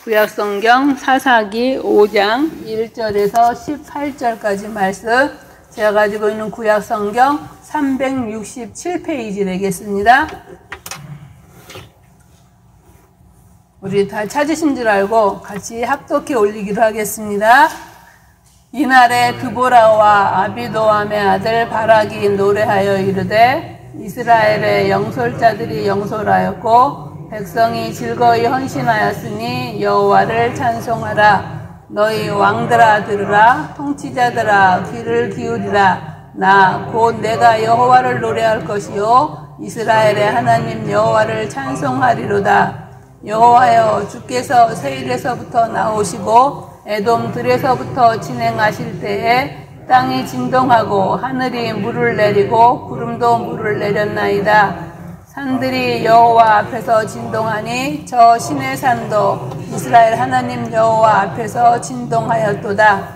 구약성경 사사기 5장 1절에서 18절까지 말씀, 제가 가지고 있는 구약성경 367페이지 되겠습니다. 우리 다 찾으신 줄 알고 같이 합독해 올리기로 하겠습니다. 이날에 드보라와 아비노함의 아들 바락이 노래하여 이르되 이스라엘의 영솔자들이 영솔하였고 백성이 즐거이 헌신하였으니 여호와를 찬송하라. 너희 왕들아 들으라. 통치자들아 귀를 기울이라. 나 곧 내가 여호와를 노래할 것이요 이스라엘의 하나님 여호와를 찬송하리로다. 여호와여, 주께서 세일에서부터 나오시고 에돔 들에서부터 진행하실 때에 땅이 진동하고 하늘이 물을 내리고 구름도 물을 내렸나이다. 산들이 여호와 앞에서 진동하니 저 신의 산도 이스라엘 하나님 여호와 앞에서 진동하였도다.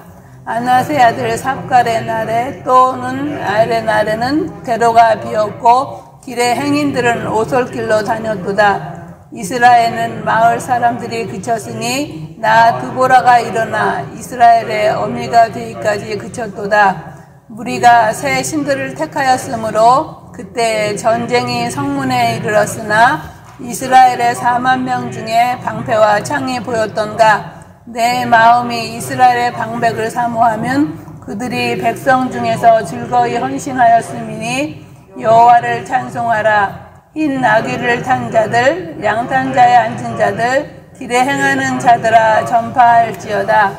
아낫의 아들 삽갈의 날에 또는 아엘의 날에는 대로가 비었고 길의 행인들은 오솔길로 다녔도다. 이스라엘은 마을 사람들이 그쳤으니 나 드보라가 일어나 이스라엘의 어미가 되기까지 그쳤도다. 무리가 새 신들을 택하였으므로 그때 전쟁이 성문에 이르렀으나 이스라엘의 4만 명 중에 방패와 창이 보였던가. 내 마음이 이스라엘의 방백을 사모하면 그들이 백성 중에서 즐거이 헌신하였음이니 여호와를 찬송하라. 흰 나귀를 탄 자들, 양탄자에 앉은 자들, 길에 행하는 자들아 전파할지어다.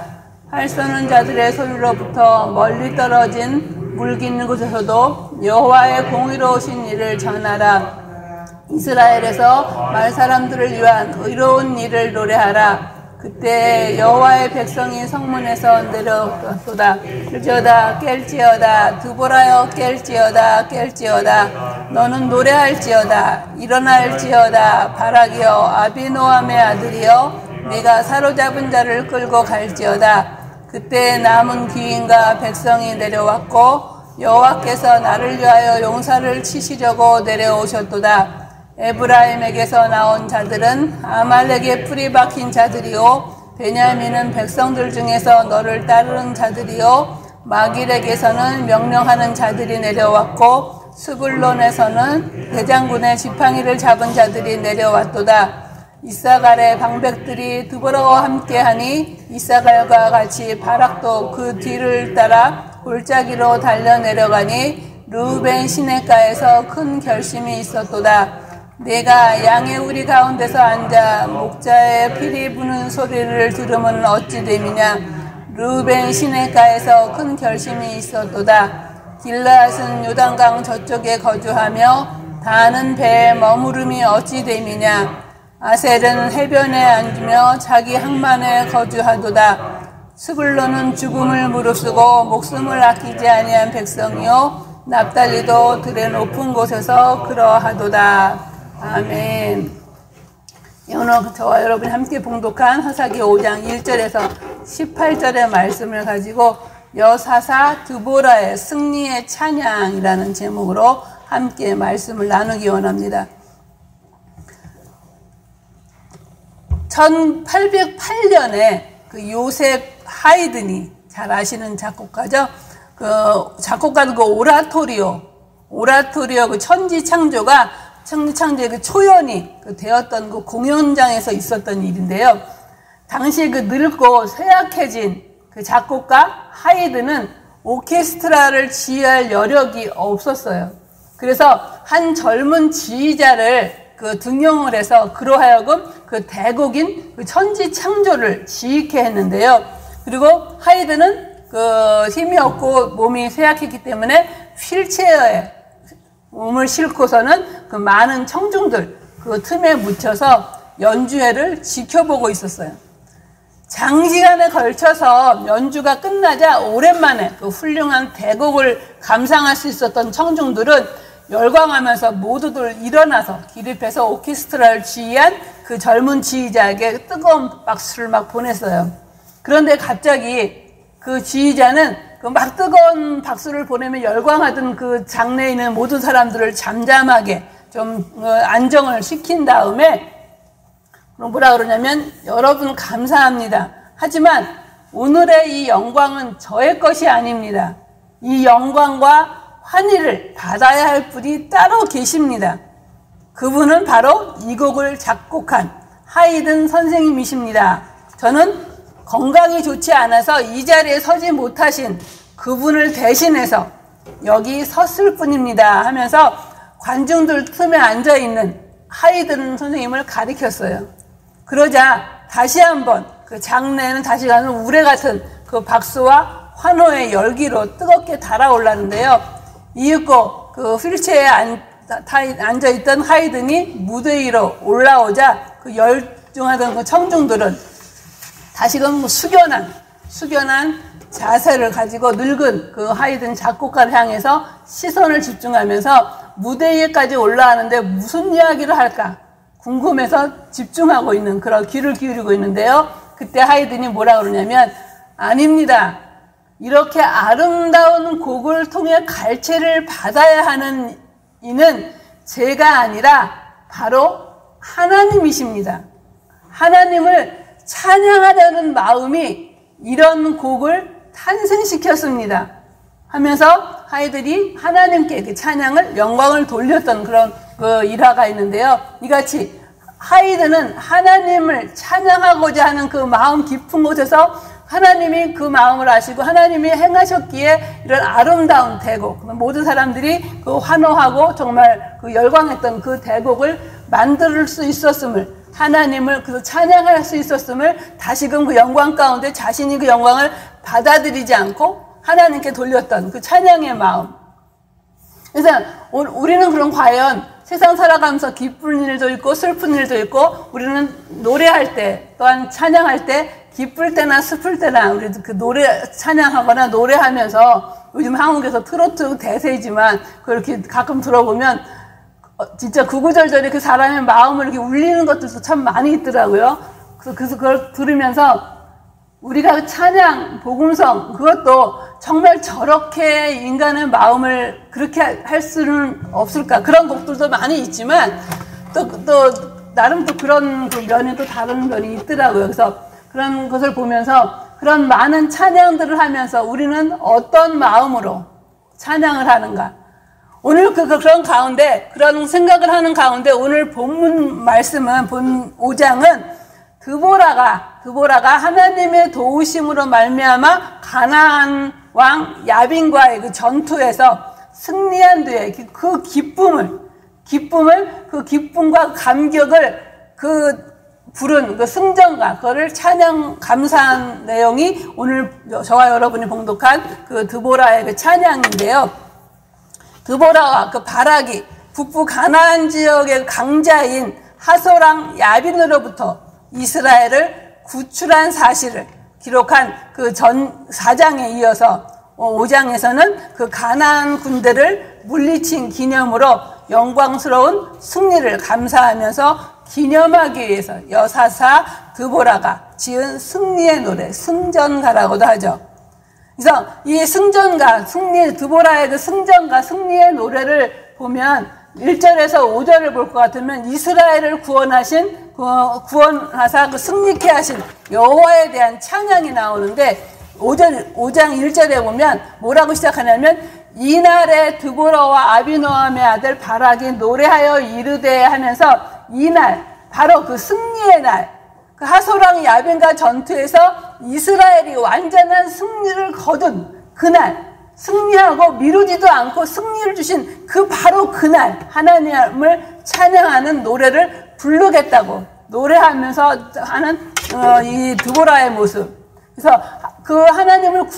활 쏘는 자들의 소리로부터 멀리 떨어진 물 깃는 곳에서도 여호와의 공의로우신 일을 전하라. 이스라엘에서 말 사람들을 위한 의로운 일을 노래하라. 그때 여호와의 백성이 성문에서 내려오도다. 깰지어다 깰지어다. 드보라여 깰지어다 깰지어다. 너는 노래할지어다. 일어날지어다. 바락이여 아비노함의 아들이여 네가 사로잡은 자를 끌고 갈지어다. 그때 남은 귀인과 백성이 내려왔고 여호와께서 나를 위하여 용사를 치시려고 내려오셨도다. 에브라임에게서 나온 자들은 아말렉의 풀이 박힌 자들이요 베냐민은 백성들 중에서 너를 따르는 자들이요 마길에게서는 명령하는 자들이 내려왔고 스불론에서는 대장군의 지팡이를 잡은 자들이 내려왔도다. 이사갈의 방백들이 드보라와 함께하니 이사갈과 같이 바락도 그 뒤를 따라 골짜기로 달려 내려가니 르우벤 시냇가에서 큰 결심이 있었도다. 내가 양의 우리 가운데서 앉아 목자의 피리 부는 소리를 들으면 어찌 됨이냐. 르우벤 시냇가에서 큰 결심이 있었도다. 길르앗은 요단강 저쪽에 거주하며 다는 배에 머무름이 어찌 됨이냐. 아셀은 해변에 앉으며 자기 항만에 거주하도다. 스불론은 죽음을 무릅쓰고 목숨을 아끼지 아니한 백성이요 납달리도 들의 높은 곳에서 그러하도다. 아멘. 오늘 저와 여러분이 함께 봉독한 사사기 5장 1절에서 18절의 말씀을 가지고 여사사 드보라의 승리의 찬양이라는 제목으로 함께 말씀을 나누기 원합니다. 1808년에 그 요셉 하이든이 잘 아시는 작곡가죠. 그 작곡가는 그 오라토리오 그 천지창조의 그 초연이 되었던 그 공연장에서 있었던 일인데요. 당시 그 늙고 쇠약해진 그 작곡가 하이든은 오케스트라를 지휘할 여력이 없었어요. 그래서 한 젊은 지휘자를 그 등용을 해서 그로 하여금 그 대곡인 그 천지창조를 지휘케 했는데요. 그리고 하이든은 그 힘이 없고 몸이 쇠약했기 때문에 휠체어에 몸을 싣고서는 그 많은 청중들 그 틈에 묻혀서 연주회를 지켜보고 있었어요. 장시간에 걸쳐서 연주가 끝나자 오랜만에 그 훌륭한 대곡을 감상할 수 있었던 청중들은 열광하면서 모두들 일어나서 기립해서 오케스트라를 지휘한 그 젊은 지휘자에게 뜨거운 박수를 막 보냈어요. 그런데 갑자기 그 지휘자는 그 막 뜨거운 박수를 보내며 열광하던 그 장내에 있는 모든 사람들을 잠잠하게 좀 안정을 시킨 다음에 뭐라 그러냐면 여러분 감사합니다. 하지만 오늘의 이 영광은 저의 것이 아닙니다. 이 영광과 환희를 받아야 할 분이 따로 계십니다. 그분은 바로 이 곡을 작곡한 하이든 선생님이십니다. 저는 건강이 좋지 않아서 이 자리에 서지 못하신 그분을 대신해서 여기 섰을 뿐입니다 하면서 관중들 틈에 앉아있는 하이든 선생님을 가리켰어요. 그러자 다시 한번 그 장내에는 다시 가는 우레 같은 그 박수와 환호의 열기로 뜨겁게 달아올랐는데요. 이윽고 그 휠체어에 앉아있던 하이든이 무대 위로 올라오자 그 열중하던 그 청중들은 다시금 숙연한 자세를 가지고 늙은 그 하이든 작곡가를 향해서 시선을 집중하면서 무대 위에까지 올라가는데 무슨 이야기를 할까 궁금해서 집중하고 있는 그런 귀를 기울이고 있는데요. 그때 하이든이 뭐라 그러냐면 아닙니다. 이렇게 아름다운 곡을 통해 갈채를 받아야 하는 이는 제가 아니라 바로 하나님이십니다. 하나님을 찬양하려는 마음이 이런 곡을 탄생시켰습니다 하면서 하이든이 하나님께 그 찬양을 영광을 돌렸던 그런 그 일화가 있는데요. 이같이 하이든은 하나님을 찬양하고자 하는 그 마음 깊은 곳에서 하나님이 그 마음을 아시고 하나님이 행하셨기에 이런 아름다운 대곡, 모든 사람들이 그 환호하고 정말 그 열광했던 그 대곡을 만들 수 있었음을, 하나님을 그 찬양할 수 있었음을 다시금 그 영광 가운데 자신이 그 영광을 받아들이지 않고 하나님께 돌렸던 그 찬양의 마음. 그래서 우리는 그럼 과연 세상 살아가면서 기쁜 일도 있고 슬픈 일도 있고 우리는 노래할 때 또한 찬양할 때 기쁠 때나 슬플 때나 우리 그 노래 찬양하거나 노래하면서 요즘 한국에서 트로트 대세이지만 그렇게 가끔 들어보면 진짜 구구절절히 그 사람의 마음을 이렇게 울리는 것들도 참 많이 있더라고요. 그래서 그걸 들으면서 우리가 찬양, 복음성 그것도 정말 저렇게 인간의 마음을 그렇게 할 수는 없을까? 그런 곡들도 많이 있지만 또 나름 또 그런 그 면에 또 다른 면이 있더라고요. 그래서 그런 것을 보면서 그런 많은 찬양들을 하면서 우리는 어떤 마음으로 찬양을 하는가? 오늘 그런 가운데, 그런 생각을 하는 가운데 오늘 본문 말씀은, 본 5장은 드보라가 하나님의 도우심으로 말미암아 가나안 왕 야빈과의 그 전투에서 승리한 뒤에 그 기쁨과 감격을 부른 그 승전가, 그거를 찬양, 감사한 내용이 오늘 저와 여러분이 봉독한 그 드보라의 그 찬양인데요. 드보라와 그 바락이 북부 가나안 지역의 강자인 하소랑 야빈으로부터 이스라엘을 구출한 사실을 기록한 그 전 4장에 이어서 5장에서는 그 가나안 군대를 물리친 기념으로 영광스러운 승리를 감사하면서 기념하기 위해서 여사사 드보라가 지은 승리의 노래, 승전가라고도 하죠. 그래서 이 승전가, 드보라의 그 승전가, 승리의 노래를 보면 1절에서 5절을 볼 것 같으면 이스라엘을 구원하신, 구원하사 그 승리케 하신 여호와에 대한 찬양이 나오는데 5장 1절에 보면 뭐라고 시작하냐면 이날에 드보라와 아비노함의 아들 바락이 노래하여 이르되 하면서 이날, 바로 그 승리의 날, 그 하소랑 야빈과 전투에서 이스라엘이 완전한 승리를 거둔 그날, 승리하고 미루지도 않고 승리를 주신 그 바로 그날 하나님을 찬양하는 노래를 부르겠다고 노래하면서 하는 이 드보라의 모습. 그래서 그 하나님을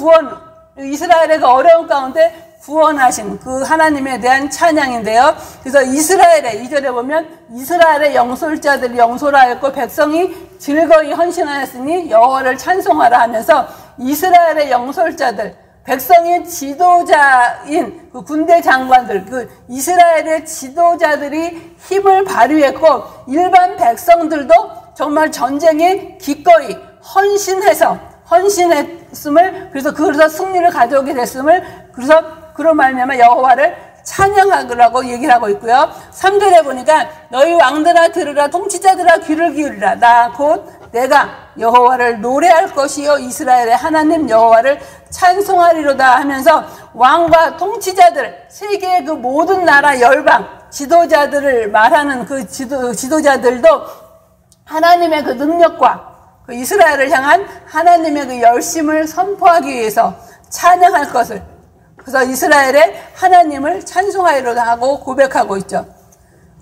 이스라엘의 그 어려운 가운데 구원하신 그 하나님에 대한 찬양인데요. 그래서 이스라엘의 2절에 보면 이스라엘의 영솔자들이 영솔하였고 백성이 즐거이 헌신하였으니 여호와를 찬송하라 하면서 이스라엘의 영솔자들, 백성의 지도자인 그 군대 장관들, 그 이스라엘의 지도자들이 힘을 발휘했고 일반 백성들도 정말 전쟁에 기꺼이 헌신했음을, 그래서 승리를 가져오게 됐음을, 그래서 그로 말미암아 여호와를 찬양하라고 얘기를 하고 있고요. 3절에 보니까 너희 왕들아 들으라, 통치자들아 귀를 기울이라. 나 곧 내가 여호와를 노래할 것이요 이스라엘의 하나님 여호와를 찬송하리로다 하면서 왕과 통치자들, 세계의 그 모든 나라 열방 지도자들을 말하는 그 지도자들도 하나님의 그 능력과 그 이스라엘을 향한 하나님의 그 열심을 선포하기 위해서 찬양할 것을, 그래서 이스라엘의 하나님을 찬송하리로다 하고 고백하고 있죠.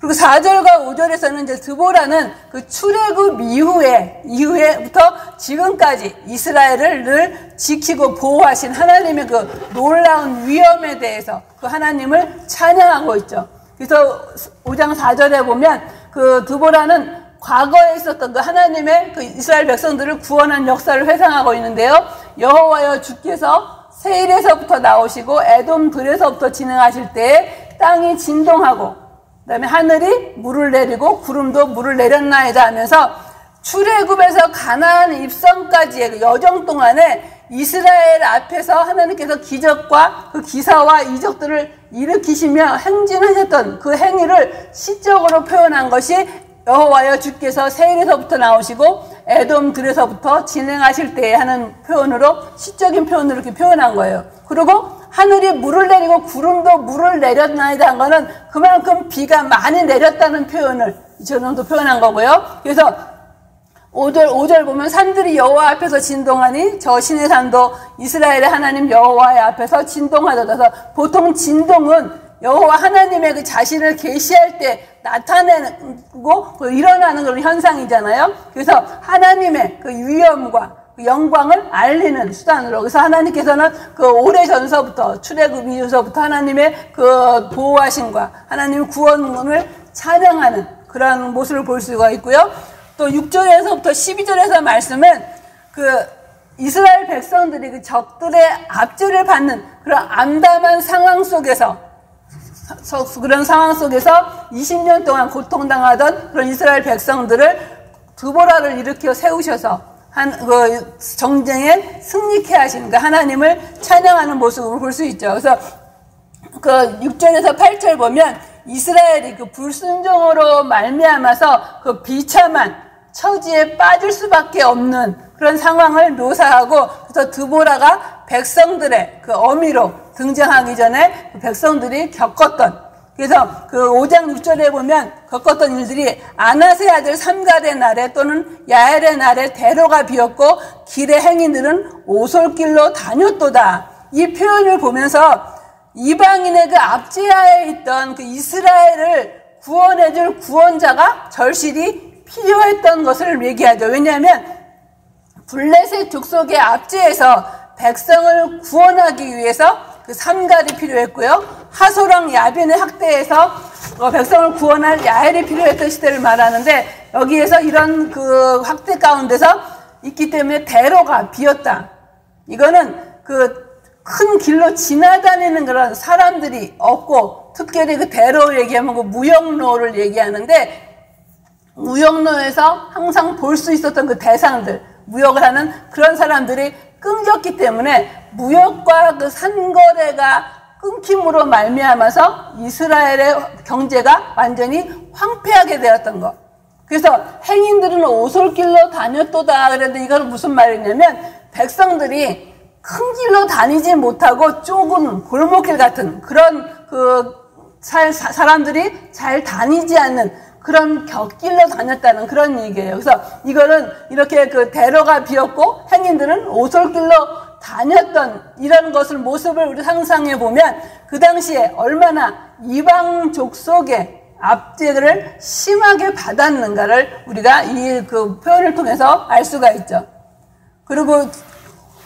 그리고 4절과 5절에서는 이제 드보라는 그 출애굽 이후에부터 지금까지 이스라엘을 늘 지키고 보호하신 하나님의 그 놀라운 위엄에 대해서 그 하나님을 찬양하고 있죠. 그래서 5장 4절에 보면 그 드보라는 과거에 있었던 그 하나님의 그 이스라엘 백성들을 구원한 역사를 회상하고 있는데요. 여호와여 주께서 세일에서부터 나오시고 에돔 들에서부터 진행하실 때에 땅이 진동하고 그다음에 하늘이 물을 내리고 구름도 물을 내렸나이다 하면서 출애굽에서 가나안 입성까지의 그 여정 동안에 이스라엘 앞에서 하나님께서 기적과 그 기사와 이적들을 일으키시며 행진하셨던 그 행위를 시적으로 표현한 것이 여호와여 주께서 세일에서부터 나오시고 에돔 들에서부터 진행하실 때에 하는 표현으로, 시적인 표현으로 이렇게 표현한 거예요. 그리고 하늘이 물을 내리고 구름도 물을 내렸나이다 한 거는 그만큼 비가 많이 내렸다는 표현을 이 정도 표현한 거고요. 그래서 5절 보면 산들이 여호와 앞에서 진동하니 저 신의 산도 이스라엘의 하나님 여호와의 앞에서 진동하도다. 그래서 보통 진동은 여호와 하나님의 그 자신을 계시할 때 나타내고 일어나는 그런 현상이잖아요. 그래서 하나님의 그 위엄과 그 영광을 알리는 수단으로, 그래서 하나님께서는 그 오래전서부터 출애굽 이후서부터 하나님의 그 보호하심과 하나님의 구원을 찬양하는 그런 모습을 볼 수가 있고요. 또 6절에서부터 12절에서 말씀은 그 이스라엘 백성들이 그 적들의 압제를 받는 그런 암담한 상황 속에서, 그런 상황 속에서 20년 동안 고통당하던 그런 이스라엘 백성들을 드보라를 일으켜 세우셔서 그 정쟁에 승리케 하신 그 하나님을 찬양하는 모습을 볼 수 있죠. 그래서 그 6절에서 8절 보면 이스라엘이 그 불순종으로 말미암아서 그 비참한 처지에 빠질 수밖에 없는 그런 상황을 묘사하고, 그래서 드보라가 백성들의 그 어미로 등장하기 전에 백성들이 겪었던, 그래서 그 5장 6절에 보면 겪었던 일들이 아나세 아들 삼갈의 날에 또는 야엘의 날에 대로가 비었고 길의 행인들은 오솔길로 다녔도다. 이 표현을 보면서 이방인의 그 압제하에 있던 그 이스라엘을 구원해줄 구원자가 절실히 필요했던 것을 얘기하죠. 왜냐하면 블레셋 족속의 압제에서 백성을 구원하기 위해서 그 삼갈이 필요했고요. 하소랑 야빈의 학대에서 백성을 구원할 야엘이 필요했던 시대를 말하는데, 여기에서 이런 그 학대 가운데서 있기 때문에 대로가 비었다. 이거는 그 큰 길로 지나다니는 그런 사람들이 없고, 특별히 그 대로 얘기하면 그 무역로를 얘기하는데, 무역로에서 항상 볼 수 있었던 그 대상들, 무역을 하는 그런 사람들이 끊겼기 때문에 무역과 그 산거래가 끊김으로 말미암아서 이스라엘의 경제가 완전히 황폐하게 되었던 것. 그래서 행인들은 오솔길로 다녔도다 그랬는데, 이건 무슨 말이냐면 백성들이 큰 길로 다니지 못하고 좁은 골목길 같은 그런 그 사람들이 잘 다니지 않는 그런 곁길로 다녔다는 그런 얘기예요. 그래서 이거는 이렇게 그 대로가 비었고 행인들은 오솔길로 다녔던 이런 것을 모습을 우리 상상해 보면 그 당시에 얼마나 이방 족속의 압제를 심하게 받았는가를 우리가 이 그 표현을 통해서 알 수가 있죠. 그리고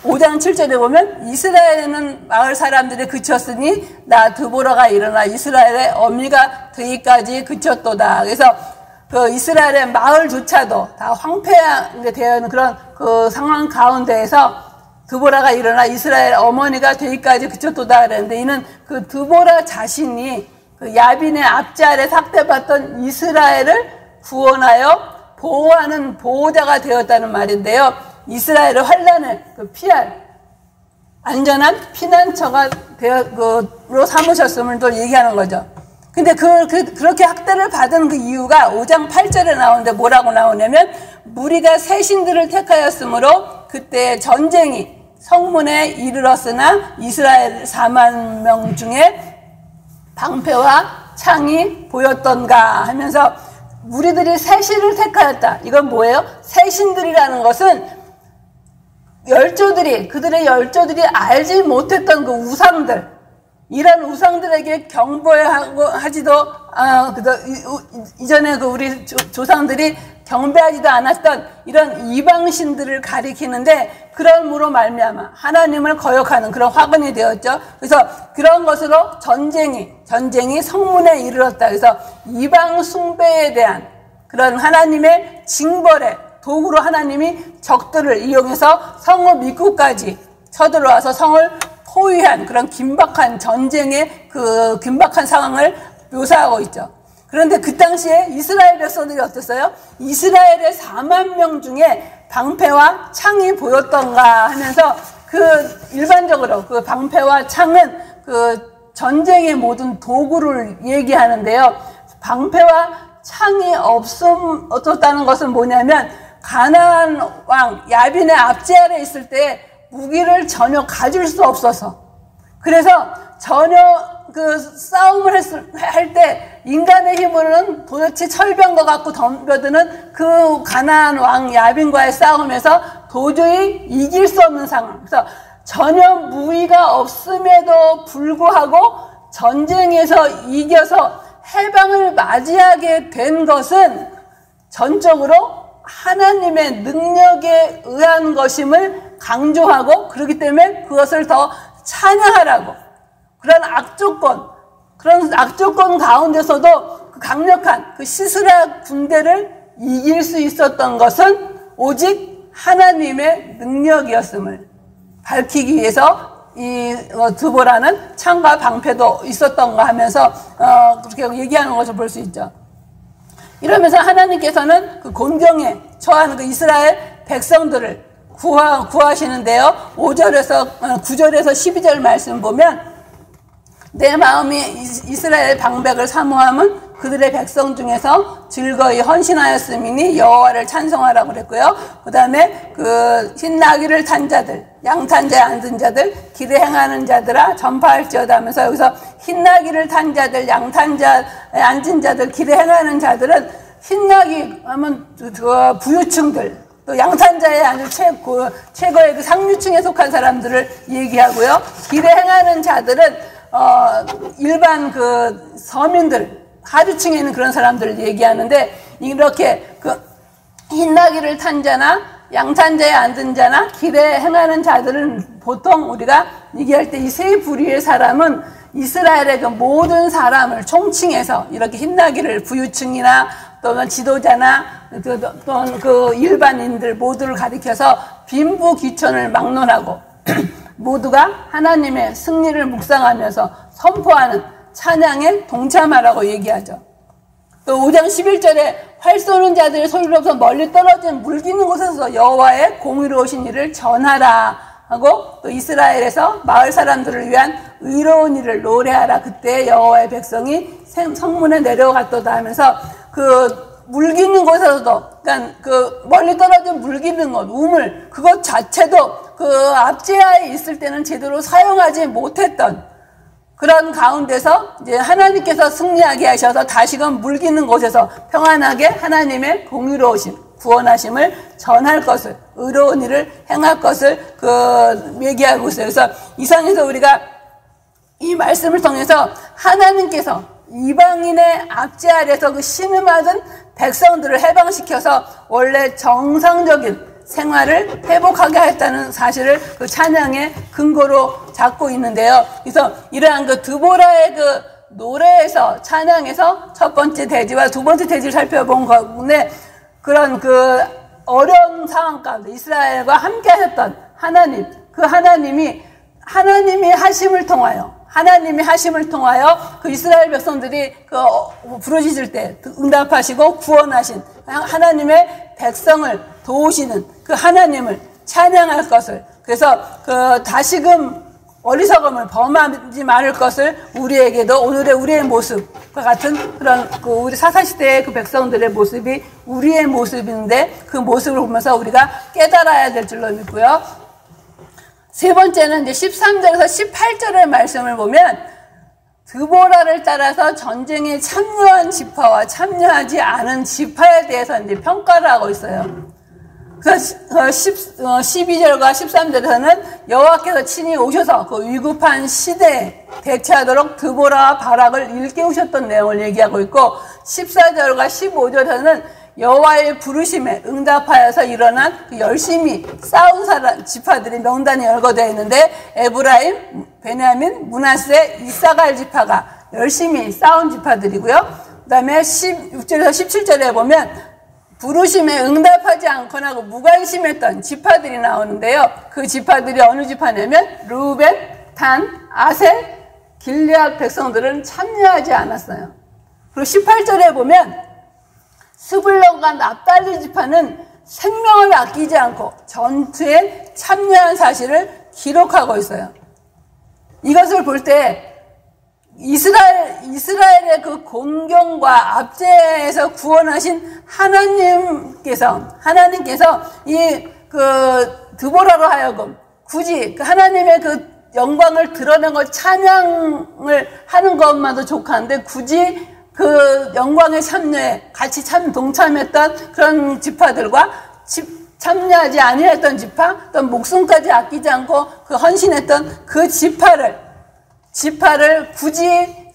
5장 7절에 보면 이스라엘에는 마을 사람들이 그쳤으니 나 드보라가 일어나 이스라엘의 어미가 되기까지 그쳤도다. 그래서 그 이스라엘의 마을조차도 다 황폐하게 되어 있는 그런 그 상황 가운데에서 드보라가 일어나 이스라엘 어머니가 되기까지 그쳤도다 그랬는데, 이는 그 드보라 자신이 그 야빈의 압제 아래 삭대받던 이스라엘을 구원하여 보호하는 보호자가 되었다는 말인데요. 이스라엘의 환란을 피할 안전한 피난처가 되어로 삼으셨음을 또 얘기하는 거죠. 근데 그렇게 학대를 받은 그 이유가 5장 8절에 나오는데 뭐라고 나오냐면, 무리가 새 신들을 택하였으므로 그때 전쟁이 성문에 이르렀으나 이스라엘 4만 명 중에 방패와 창이 보였던가 하면서, 무리들이 새 신을 택하였다. 이건 뭐예요? 새 신들이라는 것은 그들의 열조들이 알지 못했던 그 우상들, 이런 우상들에게 경배하지도, 이전에 우리 조상들이 경배하지도 않았던 이런 이방신들을 가리키는데, 그럼으로 말미암아 하나님을 거역하는 그런 화근이 되었죠. 그래서 그런 것으로 전쟁이 성문에 이르렀다. 그래서 이방 숭배에 대한 그런 하나님의 징벌의 도구로 하나님이 적들을 이용해서 성읍 입구까지 쳐들어와서 성을 포위한 그런 긴박한 전쟁의 그 긴박한 상황을 묘사하고 있죠. 그런데 그 당시에 이스라엘 백성들이 어땠어요? 이스라엘의 4만 명 중에 방패와 창이 보였던가 하면서, 그 일반적으로 그 방패와 창은 그 전쟁의 모든 도구를 얘기하는데요. 방패와 창이 없었다는 것은 뭐냐면, 가나안 왕 야빈의 압제 아래 있을 때 무기를 전혀 가질 수 없어서, 그래서 전혀 그 싸움을 할 때 인간의 힘으로는 도대체 철병과 같고 덤벼드는 그 가나안 왕 야빈과의 싸움에서 도저히 이길 수 없는 상황. 그래서 전혀 무기가 없음에도 불구하고 전쟁에서 이겨서 해방을 맞이하게 된 것은 전적으로 하나님의 능력에 의한 것임을 강조하고, 그렇기 때문에 그것을 더 찬양하라고, 그런 악조건 가운데서도 그 강력한 그 시스라 군대를 이길 수 있었던 것은 오직 하나님의 능력이었음을 밝히기 위해서 이 드보라는 창과 방패도 있었던가 하면서 그렇게 얘기하는 것을 볼 수 있죠. 이러면서 하나님께서는 그 곤경에 처하는 그 이스라엘 백성들을 구하시는데요. 5절에서 9절에서 12절 말씀 보면, 내 마음이 이스라엘 방백을 사모함은 그들의 백성 중에서 즐거이 헌신하였음이니 여호와를 찬송하라고 그랬고요. 그 다음에 그 흰나귀를 탄 자들, 양탄자에 앉은 자들, 길에 행하는 자들아 전파할지어다 하면서, 여기서 흰나귀를 탄 자들, 양탄자에 앉은 자들, 길에 행하는 자들은, 흰나귀 하면 그 부유층들, 또 양탄자에 앉은 최고의 그 상류층에 속한 사람들을 얘기하고요. 길에 행하는 자들은 일반 그 서민들, 하류층에 있는 그런 사람들을 얘기하는데, 이렇게 그 흰나귀를 탄 자나 양탄자에 앉은 자나 길에 행하는 자들은 보통 우리가 얘기할 때 이 세 부류의 사람은 이스라엘의 그 모든 사람을 총칭해서 이렇게 흰나귀를 부유층이나 또는 지도자나 또는 그 일반인들 모두를 가리켜서 빈부귀천을 막론하고 모두가 하나님의 승리를 묵상하면서 선포하는 찬양에 동참하라고 얘기하죠. 또 5장 11절에 활 쏘는 자들의 소리로부터 멀리 떨어진 물기는 곳에서 여호와의 공의로우신 일을 전하라 하고, 또 이스라엘에서 마을 사람들을 위한 의로운 일을 노래하라. 그때 여호와의 백성이 성문에 내려갔도다 하면서, 그 물기는 곳에서도, 그러니까 그 멀리 떨어진 물기는 곳, 우물, 그것 자체도 그 압제하에 있을 때는 제대로 사용하지 못했던 그런 가운데서 이제 하나님께서 승리하게 하셔서 다시금 물기는 곳에서 평안하게 하나님의 공의로우심, 구원하심을 전할 것을, 의로운 일을 행할 것을 얘기하고 있어요. 그래서 이상에서 우리가 이 말씀을 통해서 하나님께서 이방인의 압제 아래서 그 신음하던 백성들을 해방시켜서 원래 정상적인 생활을 회복하게 했다는 사실을 그 찬양의 근거로 잡고 있는데요. 그래서 이러한 그 드보라의 그 노래에서, 찬양에서 첫 번째 대지와 두 번째 대지를 살펴본 건데, 그런 그 어려운 상황 가운데 이스라엘과 함께 하셨던 하나님, 그 하나님이 하심을 통하여 그 이스라엘 백성들이 그 부르짖을 때 응답하시고 구원하신 하나님의 백성을 도우시는 그 하나님을 찬양할 것을, 그래서 그 다시금 어리석음을 범하지 말을 것을 우리에게도 오늘의 우리의 모습과 같은 그런 우리 사사시대의 그 백성들의 모습이 우리의 모습인데 그 모습을 보면서 우리가 깨달아야 될 줄로 믿고요. 세 번째는 이제 13절에서 18절의 말씀을 보면 드보라를 따라서 전쟁에 참여한 지파와 참여하지 않은 지파에 대해서 이제 평가를 하고 있어요. 그래서 12절과 13절에서는 여호와께서 친히 오셔서 그 위급한 시대에 대처하도록 드보라와 바락을 일깨우셨던 내용을 얘기하고 있고 14절과 15절에서는 여호와의 부르심에 응답하여서 일어난 그 열심히 싸운 지파들이 명단이 열거되어 있는데 에브라임, 베냐민, 므낫세, 이사갈 지파가 열심히 싸운 지파들이고요. 그 다음에 16절에서 17절에 보면 부르심에 응답하지 않거나 무관심했던 지파들이 나오는데요. 그 지파들이 어느 지파냐면 르우벤, 단, 아셀, 길르앗 백성들은 참여하지 않았어요. 그리고 18절에 보면 스불론과 납달리 지파는 생명을 아끼지 않고 전투에 참여한 사실을 기록하고 있어요. 이것을 볼 때 이스라엘의 그 공경과 압제에서 구원하신 하나님께서 이 드보라로 하여금 굳이 그 하나님의 그 영광을 드러내고 찬양을 하는 것만도 족한데 굳이 그 영광의 참여에 같이 동참했던 그런 지파들과 참여하지 아니했던 지파, 또 목숨까지 아끼지 않고 그 헌신했던 그 지파를 굳이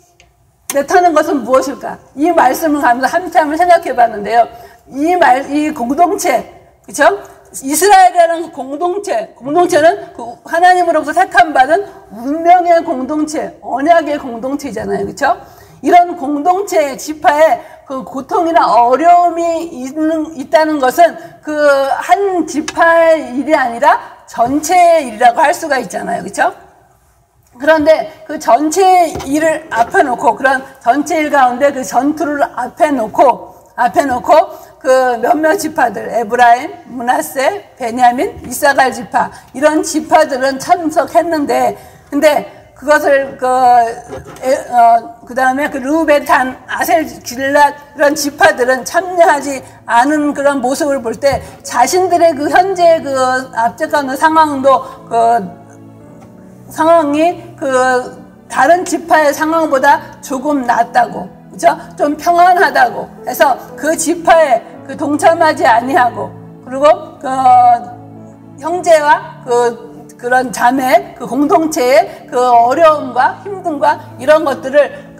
내타는 것은 무엇일까? 이 말씀을 가면서 한참을 생각해 봤는데요. 이 공동체, 그쵸? 이스라엘이라는 공동체는 그 하나님으로부터 택함받은 운명의 공동체, 언약의 공동체잖아요. 그쵸? 이런 공동체의 지파에 그 고통이나 어려움이 있다는 것은 그 한 지파의 일이 아니라 전체의 일이라고 할 수가 있잖아요. 그쵸? 그런데 그 전체의 일을 앞에 놓고 그런 전체 일 가운데 그 전투를 앞에 놓고 그 몇몇 지파들 에브라임, 므낫세, 베냐민, 이사갈 지파 이런 지파들은 참석했는데 근데 그것을 그 다음에 그 르우벤, 단, 아셀, 길앗 이런 지파들은 참여하지 않은 그런 모습을 볼 때 자신들의 그 현재 그 압제하는 상황도 상황이 다른 지파의 상황보다 조금 낫다고, 그죠? 좀 평안하다고 해서 그 지파에 동참하지 아니하고, 그리고 형제와 그런 자매, 공동체의 어려움과 힘듦과 이런 것들을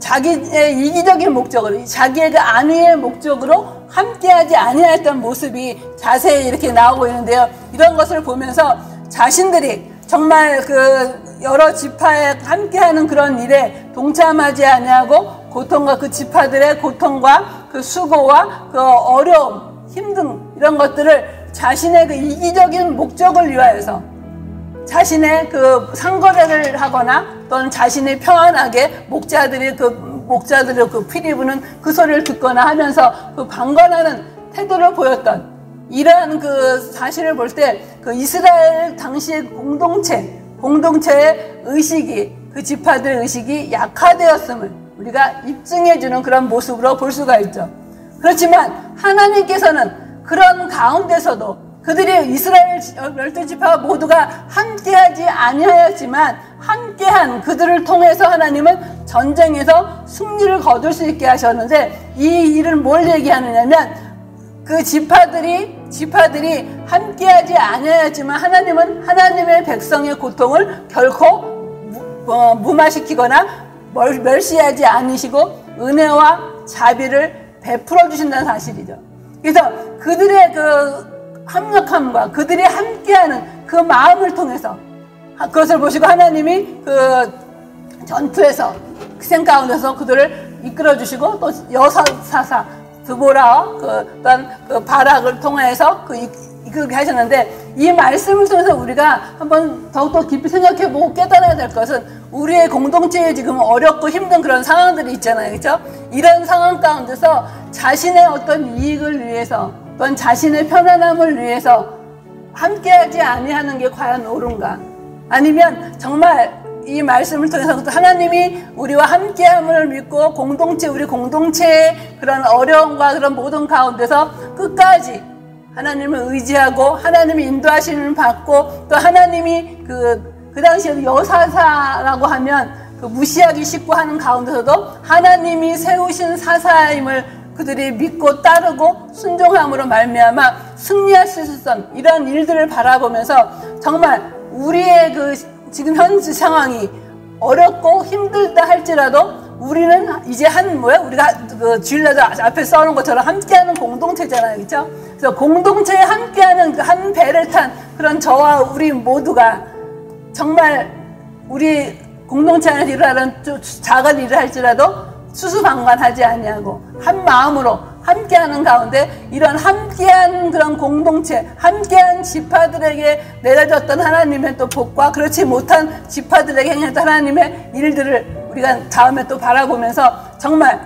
자기의 이기적인 목적으로, 자기의 안위의 목적으로 함께하지 아니했던 모습이 자세히 이렇게 나오고 있는데요. 이런 것을 보면서 자신들이 정말 여러 지파에 함께하는 그런 일에 동참하지 아니하고 고통과 그 지파들의 고통과 그 수고와 그 어려움, 힘듦 이런 것들을 자신의 이기적인 목적을 위하여서 자신의 상거래를 하거나 또는 자신이 평안하게 목자들의 피리 부는 그 소리를 듣거나 하면서 방관하는 태도를 보였던 이러한 사실을 볼 때 이스라엘 당시의 공동체의 의식이 그 지파들의 의식이 약화되었음을 우리가 입증해주는 그런 모습으로 볼 수가 있죠. 그렇지만 하나님께서는 그런 가운데서도 그들이 이스라엘 12지파 모두가 함께하지 아니하였지만 함께한 그들을 통해서 하나님은 전쟁에서 승리를 거둘 수 있게 하셨는데 이 일은 뭘 얘기하느냐면 그 지파들이 함께하지 아니하였지만 하나님은 하나님의 백성의 고통을 결코 무마시키거나 멸시하지 않으시고 은혜와 자비를 베풀어 주신다는 사실이죠. 그래서 그들의 합력함과 그들이 함께하는 그 마음을 통해서 그것을 보시고 하나님이 전투에서 희생 가운데서 그들을 이끌어 주시고 또 여사사 드보라와 어떤 바락을 통해서 이끌게 하셨는데 이 말씀을 통해서 우리가 한번 더욱더 깊이 생각해보고 깨달아야 될 것은 우리의 공동체에 지금 어렵고 힘든 그런 상황들이 있잖아요. 그렇죠? 이런 상황 가운데서 자신의 어떤 이익을 위해서 또는 자신의 편안함을 위해서 함께하지 아니하는 게 과연 옳은가? 아니면 정말 이 말씀을 통해서 하나님이 우리와 함께함을 믿고 우리 공동체의 그런 어려움과 그런 모든 가운데서 끝까지 하나님을 의지하고 하나님의 인도하심을 받고 또 하나님이 그 당시에 여사사라고 하면 그 무시하기 쉽고 하는 가운데서도 하나님이 세우신 사사임을 그들이 믿고 따르고 순종함으로 말미암아 승리할 수 있었던 이런 일들을 바라보면서 정말 우리의 지금 현재 상황이 어렵고 힘들다 할지라도 우리는 이제 우리가 주일날 앞에 써놓은 것처럼 함께하는 공동체잖아요. 그렇죠? 그래서 공동체에 함께하는 한 배를 탄 그런 저와 우리 모두가 정말 우리 공동체 안에서 일하는 작은 일을 할지라도 수수방관하지 아니하고 한 마음으로 함께하는 가운데 이런 함께한 그런 공동체, 함께한 지파들에게 내려졌던 하나님의 또 복과 그렇지 못한 지파들에게 행했던 하나님의 일들을 우리가 다음에 또 바라보면서 정말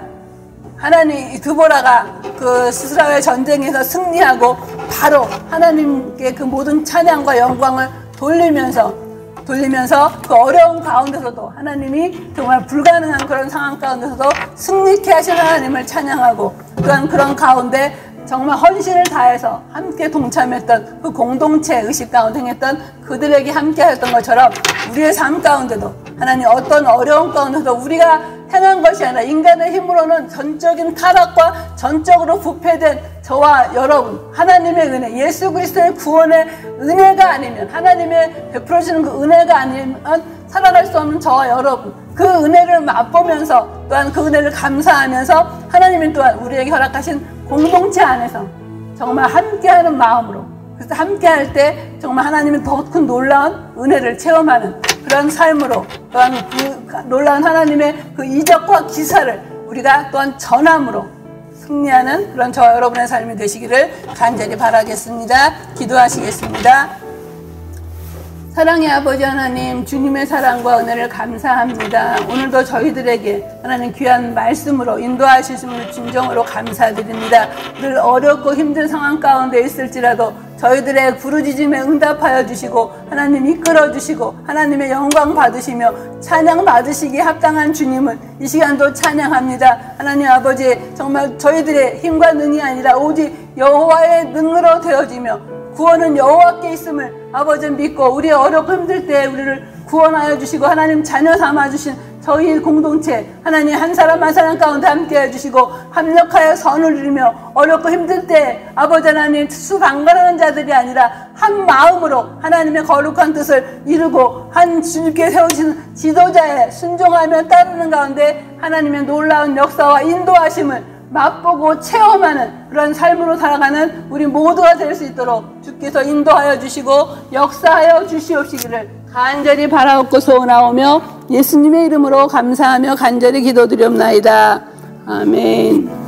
하나님 드보라가 그 시스라의 전쟁에서 승리하고 바로 하나님께 그 모든 찬양과 영광을 돌리면서 그 어려운 가운데서도 하나님이 정말 불가능한 그런 상황 가운데서도 승리케 하신 하나님을 찬양하고 또한 그런 가운데 정말 헌신을 다해서 함께 동참했던 그 공동체 의식 가운데 행했던 그들에게 함께 하였던 것처럼 우리의 삶 가운데도 하나님 어떤 어려운 가운데도 우리가 행한 것이 아니라 인간의 힘으로는 전적인 타락과 전적으로 부패된 저와 여러분 하나님의 은혜 예수 그리스도의 구원의 은혜가 아니면 하나님의 베풀어주는 그 은혜가 아니면 살아갈 수 없는 저와 여러분 그 은혜를 맛보면서 또한 그 은혜를 감사하면서 하나님이 또한 우리에게 허락하신 공동체 안에서 정말 함께하는 마음으로 그래서 함께할 때 정말 하나님은 더 큰 놀라운 은혜를 체험하는 그런 삶으로 또한 그 놀라운 하나님의 그 이적과 기사를 우리가 또한 전함으로 승리하는 그런 저와 여러분의 삶이 되시기를 간절히 바라겠습니다. 기도하시겠습니다. 사랑의 아버지 하나님, 주님의 사랑과 은혜를 감사합니다. 오늘도 저희들에게 하나님 귀한 말씀으로 인도하시심을 진정으로 감사드립니다. 늘 어렵고 힘든 상황 가운데 있을지라도 저희들의 부르짖음에 응답하여 주시고 하나님 이끌어 주시고 하나님의 영광 받으시며 찬양 받으시기에 합당한 주님을 이 시간도 찬양합니다. 하나님 아버지 정말 저희들의 힘과 능이 아니라 오직 여호와의 능으로 되어지며 구원은 여호와께 있음을 아버지 믿고 우리 어렵고 힘들 때 우리를 구원하여 주시고 하나님 자녀 삼아 주신 저희 공동체 하나님 한 사람 한 사람 가운데 함께 해주시고 합력하여 선을 이루며 어렵고 힘들 때 아버지 하나님 수방관하는 자들이 아니라 한 마음으로 하나님의 거룩한 뜻을 이루고 한 주님께 세우신 지도자에 순종하며 따르는 가운데 하나님의 놀라운 역사와 인도하심을 맛보고 체험하는 그런 삶으로 살아가는 우리 모두가 될 수 있도록 주께서 인도하여 주시고 역사하여 주시옵시기를 간절히 바라옵고 소원하오며 예수님의 이름으로 감사하며 간절히 기도드리옵나이다. 아멘.